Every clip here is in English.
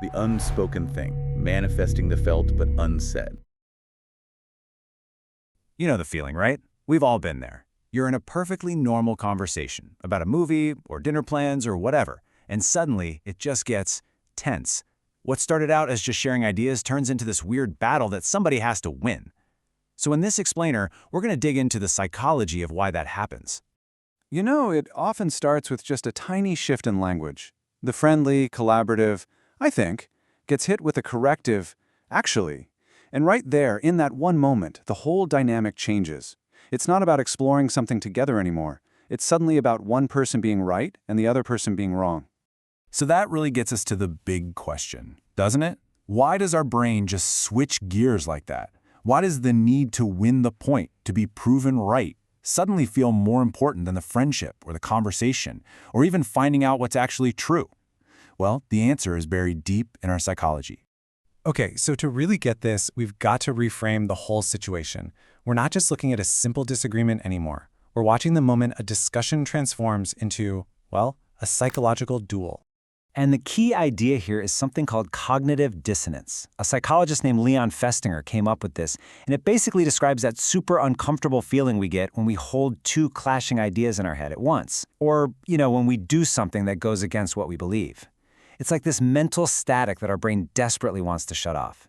The unspoken thing, manifesting the felt but unsaid. You know the feeling, right? We've all been there. You're in a perfectly normal conversation about a movie or dinner plans or whatever, and suddenly it just gets tense. What started out as just sharing ideas turns into this weird battle that somebody has to win. So in this explainer, we're going to dig into the psychology of why that happens. You know, it often starts with just a tiny shift in language. The friendly, collaborative, I think, gets hit with a corrective, actually. And right there, in that one moment, the whole dynamic changes. It's not about exploring something together anymore. It's suddenly about one person being right and the other person being wrong. So that really gets us to the big question, doesn't it? Why does our brain just switch gears like that? Why does the need to win the point, to be proven right, suddenly feel more important than the friendship or the conversation, or even finding out what's actually true? Well, the answer is buried deep in our psychology. Okay, so to really get this, we've got to reframe the whole situation. We're not just looking at a simple disagreement anymore. We're watching the moment a discussion transforms into, well, a psychological duel. And the key idea here is something called cognitive dissonance. A psychologist named Leon Festinger came up with this, and it basically describes that super uncomfortable feeling we get when we hold two clashing ideas in our head at once. Or, when we do something that goes against what we believe. It's like this mental static that our brain desperately wants to shut off.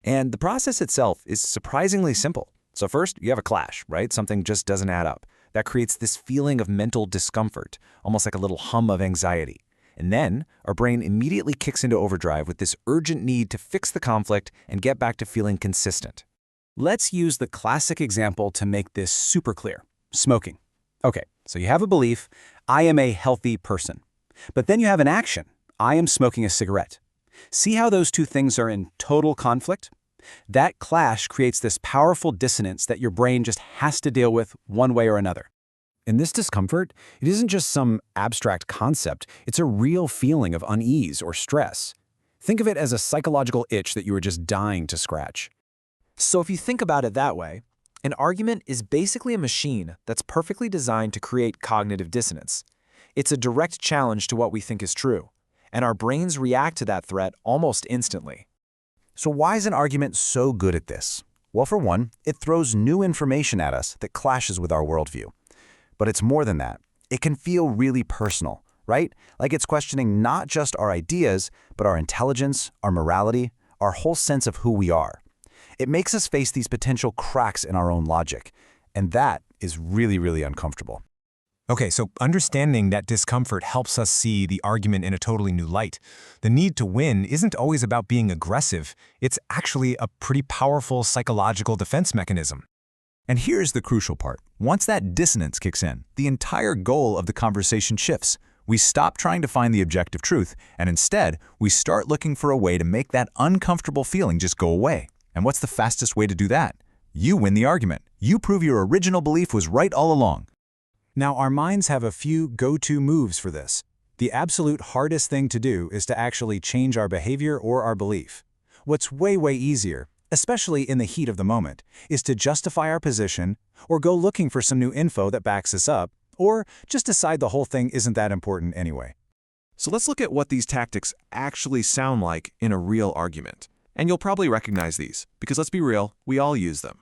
And the process itself is surprisingly simple. So first, you have a clash, right? Something just doesn't add up. That creates this feeling of mental discomfort, almost like a little hum of anxiety. And then, our brain immediately kicks into overdrive with this urgent need to fix the conflict and get back to feeling consistent. Let's use the classic example to make this super clear. Smoking. Okay, so you have a belief, I am a healthy person. But then you have an action, I am smoking a cigarette. See how those two things are in total conflict? That clash creates this powerful dissonance that your brain just has to deal with one way or another. And this discomfort, it isn't just some abstract concept, it's a real feeling of unease or stress. Think of it as a psychological itch that you are just dying to scratch. So if you think about it that way, an argument is basically a machine that's perfectly designed to create cognitive dissonance. It's a direct challenge to what we think is true, and our brains react to that threat almost instantly. So why is an argument so good at this? Well, for one, it throws new information at us that clashes with our worldview. But it's more than that. It can feel really personal, right? Like it's questioning not just our ideas, but our intelligence, our morality, our whole sense of who we are. It makes us face these potential cracks in our own logic, and that is really, really uncomfortable. Okay, so understanding that discomfort helps us see the argument in a totally new light. The need to win isn't always about being aggressive. It's actually a pretty powerful psychological defense mechanism. And here's the crucial part. Once that dissonance kicks in, the entire goal of the conversation shifts. We stop trying to find the objective truth, and instead, we start looking for a way to make that uncomfortable feeling just go away. And what's the fastest way to do that? You win the argument. You prove your original belief was right all along. Now, our minds have a few go-to moves for this. The absolute hardest thing to do is to actually change our behavior or our belief. What's way, way easier, especially in the heat of the moment, is to justify our position or go looking for some new info that backs us up, or just decide the whole thing isn't that important anyway. So let's look at what these tactics actually sound like in a real argument. And you'll probably recognize these, because let's be real, we all use them.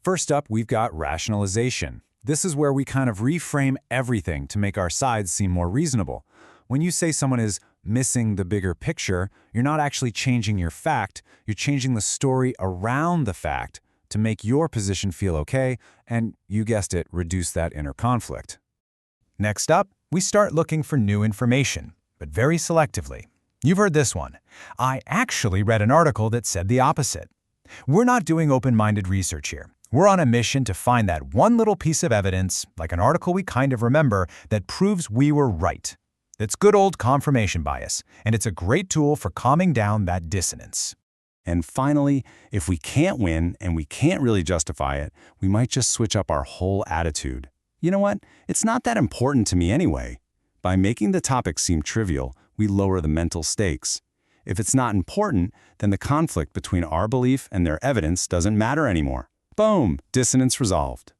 First up, we've got rationalization. This is where we kind of reframe everything to make our sides seem more reasonable. When you say someone is missing the bigger picture, you're not actually changing your fact, you're changing the story around the fact to make your position feel okay, and, you guessed it, reduce that inner conflict. Next up, we start looking for new information, but very selectively. You've heard this one. I actually read an article that said the opposite. We're not doing open-minded research here. We're on a mission to find that one little piece of evidence, like an article we kind of remember, that proves we were right. That's good old confirmation bias, and it's a great tool for calming down that dissonance. And finally, if we can't win and we can't really justify it, we might just switch up our whole attitude. You know what? It's not that important to me anyway. By making the topic seem trivial, we lower the mental stakes. If it's not important, then the conflict between our belief and their evidence doesn't matter anymore. Boom! Dissonance resolved.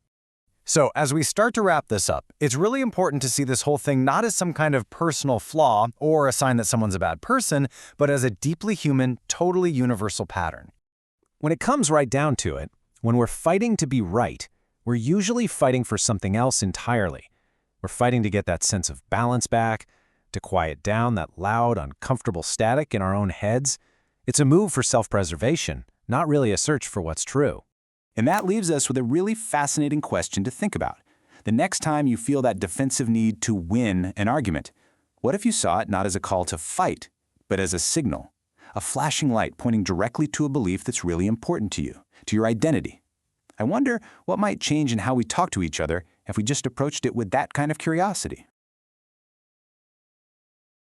So, as we start to wrap this up, it's really important to see this whole thing not as some kind of personal flaw or a sign that someone's a bad person, but as a deeply human, totally universal pattern. When it comes right down to it, when we're fighting to be right, we're usually fighting for something else entirely. We're fighting to get that sense of balance back, to quiet down that loud, uncomfortable static in our own heads. It's a move for self-preservation, not really a search for what's true. And that leaves us with a really fascinating question to think about. The next time you feel that defensive need to win an argument, what if you saw it not as a call to fight, but as a signal, a flashing light pointing directly to a belief that's really important to you, to your identity? I wonder what might change in how we talk to each other if we just approached it with that kind of curiosity.